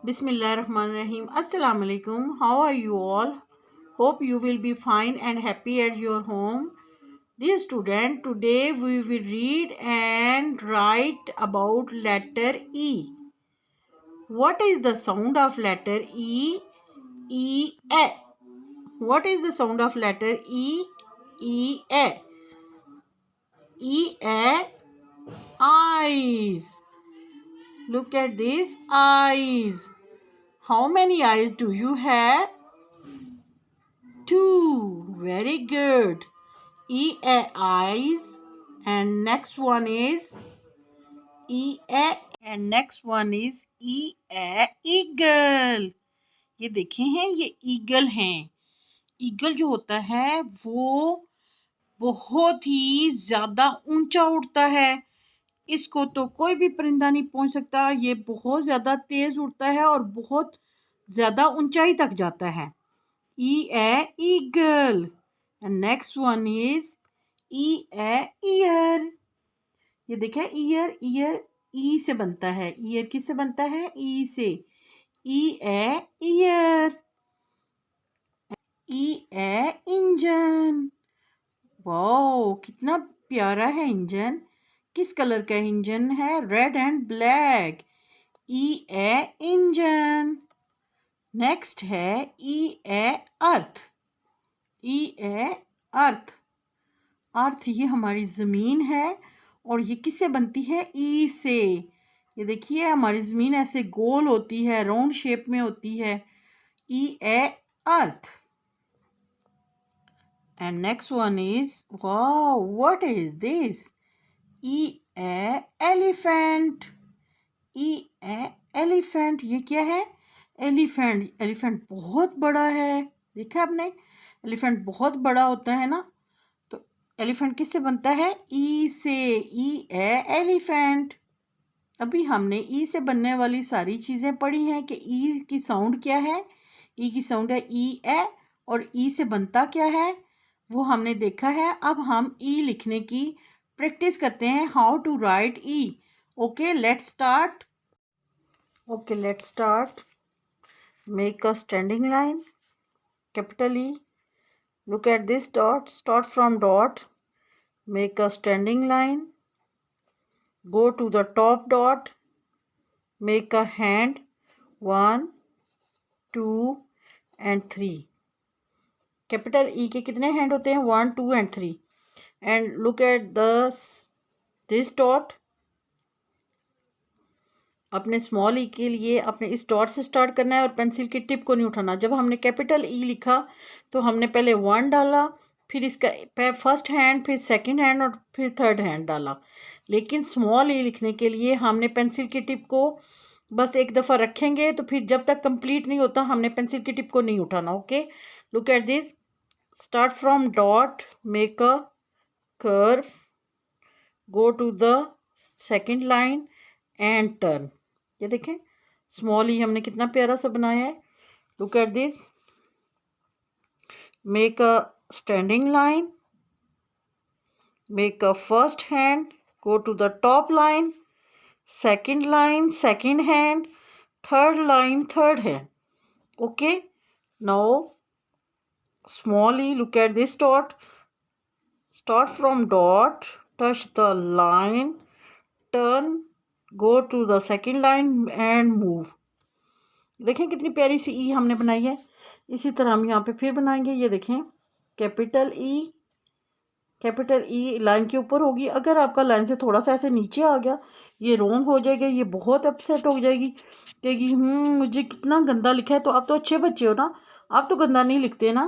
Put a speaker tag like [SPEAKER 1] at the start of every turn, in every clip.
[SPEAKER 1] Bismillahirrahmanirrahim. Assalamu alaikum. How are you all? Hope you will be fine and happy at your home. Dear student, today we will read and write about letter E. What is the sound of letter E? E, A. What is the sound of letter E? E, A. E, A. Eyes. Look at these eyes. How many eyes do you have? Two. Very good. E A eyes. And next one is E A. And next one is E A eagle. ये देखे हैं, ये eagle हैं. Eagle जो होता है वो बहुत ही ज्यादा ऊंचा उड़ता है. इसको तो कोई भी परिंदा नहीं पहुंच सकता. ये बहुत ज्यादा तेज उड़ता है और बहुत ज्यादा ऊंचाई तक जाता है. E A eagle. And next one is E A ear. ये देखें ईयर. ईयर ई से बनता है. ईयर किससे बनता है? ई से. E A ear. E A engine. Wow कितना प्यारा है इंजन. किस कलर का इंजन है? Red and black. E A engine. Next है E A earth. E A अर्थ. अर्थ ये हमारी ज़मीन है और ये किससे बनती है? ई से. ये देखिए हमारी ज़मीन ऐसे गोल होती है, राउंड शेप में होती है. E A earth. And next one is wow what is this? E A elephant. E A elephant. ये क्या है? एलिफेंट. एलिफेंट बहुत बड़ा है. देखा आपने? एलिफेंट बहुत बड़ा होता है ना. तो एलिफेंट किससे बनता है? ई से. ई ए एलिफेंट. अभी हमने ई से बनने वाली सारी चीजें पढ़ी हैं कि ई की साउंड क्या है. ई की साउंड है ई ए. और ई से बनता क्या है वो हमने देखा है. अब हम ई लिखने की प्रैक्टिस करते हैं. How to write E. Okay let's start. Okay, let's start. Make a standing line. Capital E. Look at this dot. Start from dot. Make a standing line. Go to the top dot. Make a hand. 1, 2 and 3. Capital E के कितने hand होते हैं? 1, 2 and 3. And look at this dot. अपने small ई के लिए अपने इस dot से स्टार्ट करना है और पेंसिल की टिप को नहीं उठाना. जब हमने कैपिटल ई लिखा तो हमने पहले 1 डाला, फिर इसका फर्स्ट हैंड, फिर सेकंड हैंड और फिर थर्ड हैंड डाला. लेकिन स्मॉल ई लिखने के लिए हमने पेंसिल की टिप को बस एक दफ़ा रखेंगे तो फिर जब तक कंप्लीट नहीं होता हमने पेंसिल की टिप को नहीं उठाना. Okay look at this. Start from dot. Make a curve. Go to the second line and turn. ये देखें स्मॉल ई हमने कितना प्यारा सा बनाया है. Look at this. Make a standing line. Make a first hand. Go to the top line. Second line second hand. Third line third hand. Okay now small E. Look at this dot. Start from dot. Touch the line. Turn. Go to the second line and move. देखें कितनी प्यारी सी ई हमने बनाई है. इसी तरह हम यहाँ पे फिर बनाएंगे. ये देखें capital E. Capital E line के ऊपर होगी. अगर आपका लाइन से थोड़ा सा ऐसे नीचे आ गया ये रॉन्ग हो जाएगा. ये बहुत अपसेट हो जाएगी. कहेगी मुझे कितना गंदा लिखा है. तो आप तो अच्छे बच्चे हो ना, आप तो गंदा नहीं लिखते ना.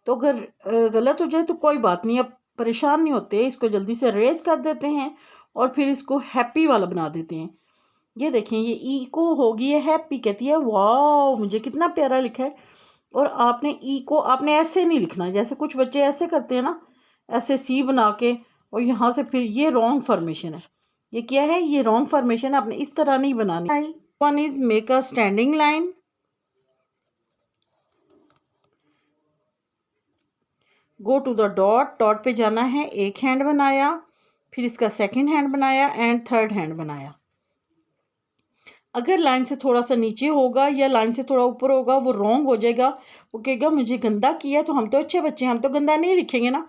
[SPEAKER 1] तो अगर गलत हो जाए तो कोई बात नहीं, आप परेशान नहीं होते. इसको जल्दी से रेज कर देते हैं और फिर इसको हैप्पी वाला बना देते हैं. ये देखें ये ई को होगी है हैप्पी. कहती है वाह मुझे कितना प्यारा लिखा है. और आपने ई को आपने ऐसे नहीं लिखना जैसे कुछ बच्चे ऐसे करते हैं ना, ऐसे सी बना के और यहाँ से फिर ये रॉन्ग फॉर्मेशन है. ये क्या है? ये रॉन्ग फॉर्मेशन है. आपने इस तरह नहीं बनानी. One is make a standing line. Go to the dot. Dot पे जाना है. एक हैंड बनाया, फिर इसका सेकंड हैंड बनाया एंड थर्ड हैंड बनाया. अगर लाइन से थोड़ा सा नीचे होगा या लाइन से थोड़ा ऊपर होगा वो रॉन्ग हो जाएगा, वो कहेगा मुझे गंदा किया। तो हम तो अच्छे बच्चे हैं, हम तो गंदा नहीं लिखेंगे ना।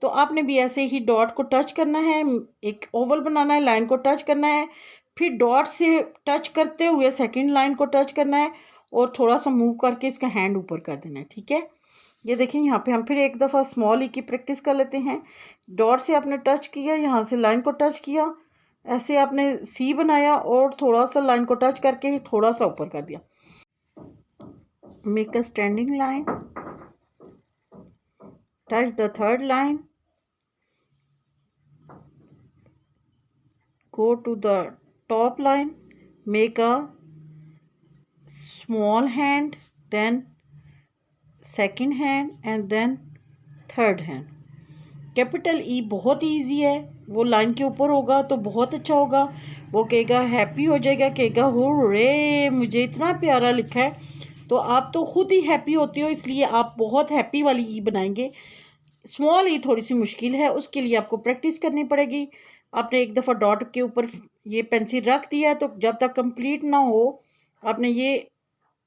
[SPEAKER 1] तो आपने भी ऐसे ही डॉट को टच करना है, एक ओवल बनाना है, लाइन को टच करना है, फिर डॉट से टच करते हुए सेकंड लाइन को टच करना है और थोड़ा सा मूव करके इसका हैंड ऊपर कर देना है। ठीक है, ये देखिए यहाँ पे हम फिर एक दफ़ा स्मॉल ई की प्रैक्टिस कर लेते हैं। डॉट से आपने टच किया, यहाँ से लाइन को टच किया, ऐसे आपने सी बनाया और थोड़ा सा लाइन को टच करके थोड़ा सा ऊपर कर दिया। Make a standing line, touch the third line, go to the top line, make a small hand, then second hand and then third hand. Capital E बहुत ईजी है, वो लाइन के ऊपर होगा तो बहुत अच्छा होगा। वो कहेगा हैप्पी हो जाएगा, कहेगा हो रे मुझे इतना प्यारा लिखा है। तो आप तो खुद ही हैप्पी होते हो, इसलिए आप बहुत हैप्पी वाली ई बनाएंगे। स्मॉल ई थोड़ी सी मुश्किल है, उसके लिए आपको प्रैक्टिस करनी पड़ेगी। आपने एक दफ़ा डॉट के ऊपर ये पेंसिल रख दिया तो जब तक कंप्लीट ना हो आपने ये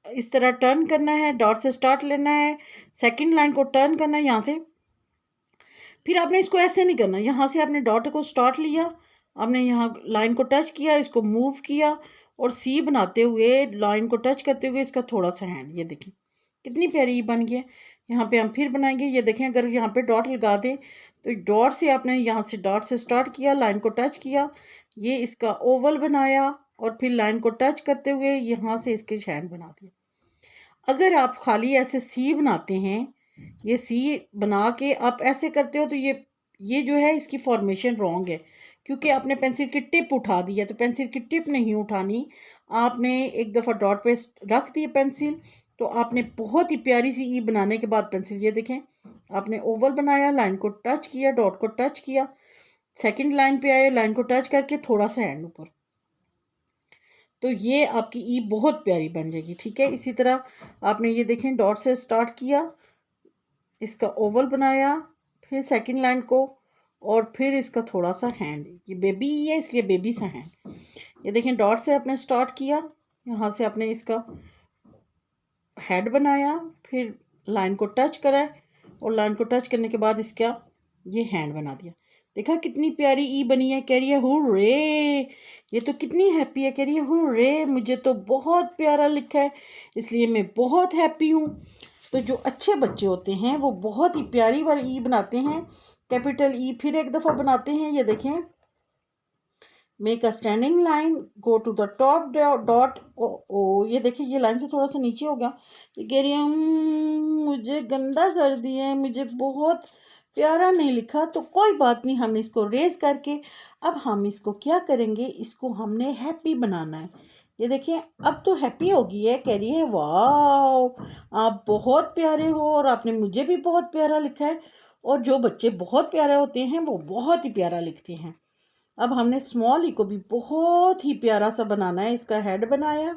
[SPEAKER 1] इस तरह टर्न करना है, डॉट से स्टार्ट लेना है, सेकंड लाइन को टर्न करना है यहाँ से। फिर आपने इसको ऐसे नहीं करना, यहाँ से आपने डॉट को स्टार्ट लिया, आपने यहाँ लाइन को टच किया, इसको मूव किया और सी बनाते हुए लाइन को टच करते हुए इसका थोड़ा सा हैंड, ये देखिए कितनी प्यारी बन गई है। यहाँ पे हम फिर बनाएंगे, ये देखें अगर यहाँ पे डॉट लगा दें तो डॉट से आपने यहाँ से डॉट से स्टार्ट किया, लाइन को टच किया, ये इसका ओवल बनाया और फिर लाइन को टच करते हुए यहाँ से इसके हैंड बना दिया। अगर आप खाली ऐसे सी बनाते हैं, ये सी बना के आप ऐसे करते हो तो ये जो है इसकी फॉर्मेशन रॉन्ग है, क्योंकि आपने पेंसिल की टिप उठा दी है। तो पेंसिल की टिप नहीं उठानी, आपने एक दफ़ा डॉट पे रख दी पेंसिल तो आपने बहुत ही प्यारी सी ई बनाने के बाद पेंसिल, ये देखें आपने ओवल बनाया, लाइन को टच किया, डॉट को टच किया, सेकंड लाइन पे आए, लाइन को टच करके थोड़ा सा हैंड ऊपर, तो ये आपकी ई बहुत प्यारी बन जाएगी। ठीक है, इसी तरह आपने ये देखें डॉट से स्टार्ट किया, इसका ओवल बनाया, फिर सेकंड लाइन को और फिर इसका थोड़ा सा हैंड, ये बेबी ई है इसलिए बेबी सा हैंड। ये देखें डॉट से आपने स्टार्ट किया, यहाँ से आपने इसका हेड बनाया, फिर लाइन को टच करा और लाइन को टच करने के बाद इसका ये हैंड बना दिया। देखा कितनी प्यारी ई बनी है। कह रही है हुर्रे, ये तो कितनी हैप्पी है, कह रही है हुर्रे मुझे तो बहुत प्यारा लिखा है इसलिए मैं बहुत हैप्पी हूँ। तो जो अच्छे बच्चे होते हैं वो बहुत ही प्यारी वाली ई बनाते हैं, कैपिटल ई। फिर एक दफ़ा बनाते हैं, ये देखें make a standing line, go to the top dot, ओ ये देखिए ये लाइन से थोड़ा सा नीचे हो गया। ये कह रही है मुझे गंदा कर दिया है, मुझे बहुत प्यारा नहीं लिखा। तो कोई बात नहीं, हम इसको रेज करके अब हम इसको क्या करेंगे, इसको हमने हैप्पी बनाना है। ये देखिए अब तो हैप्पी हो गई है, कह रही है वाह आप बहुत प्यारे हो और आपने मुझे भी बहुत प्यारा लिखा है। और जो बच्चे बहुत प्यारे होते हैं वो बहुत ही प्यारा लिखते हैं। अब हमने स्मॉल ई को भी बहुत ही प्यारा सा बनाना है। इसका हेड बनाया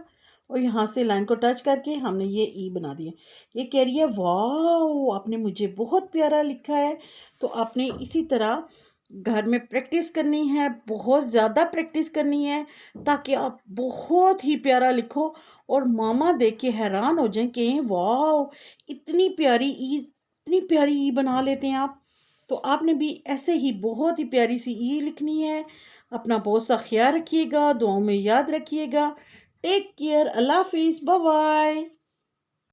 [SPEAKER 1] और यहाँ से लाइन को टच करके हमने ये ई बना दिया। ये कह रही है वाह आपने मुझे बहुत प्यारा लिखा है। तो आपने इसी तरह घर में प्रैक्टिस करनी है, बहुत ज़्यादा प्रैक्टिस करनी है, ताकि आप बहुत ही प्यारा लिखो और मामा देख के हैरान हो जाएं कि वाह इतनी प्यारी ई, इतनी प्यारी ई बना लेते हैं आप। तो आपने भी ऐसे ही बहुत ही प्यारी सी ई लिखनी है। अपना बहुत सा ख्याल रखिएगा, दुआओं में याद रखिएगा। टेक केयर, अल्लाह हाफिज़, बाय बाय।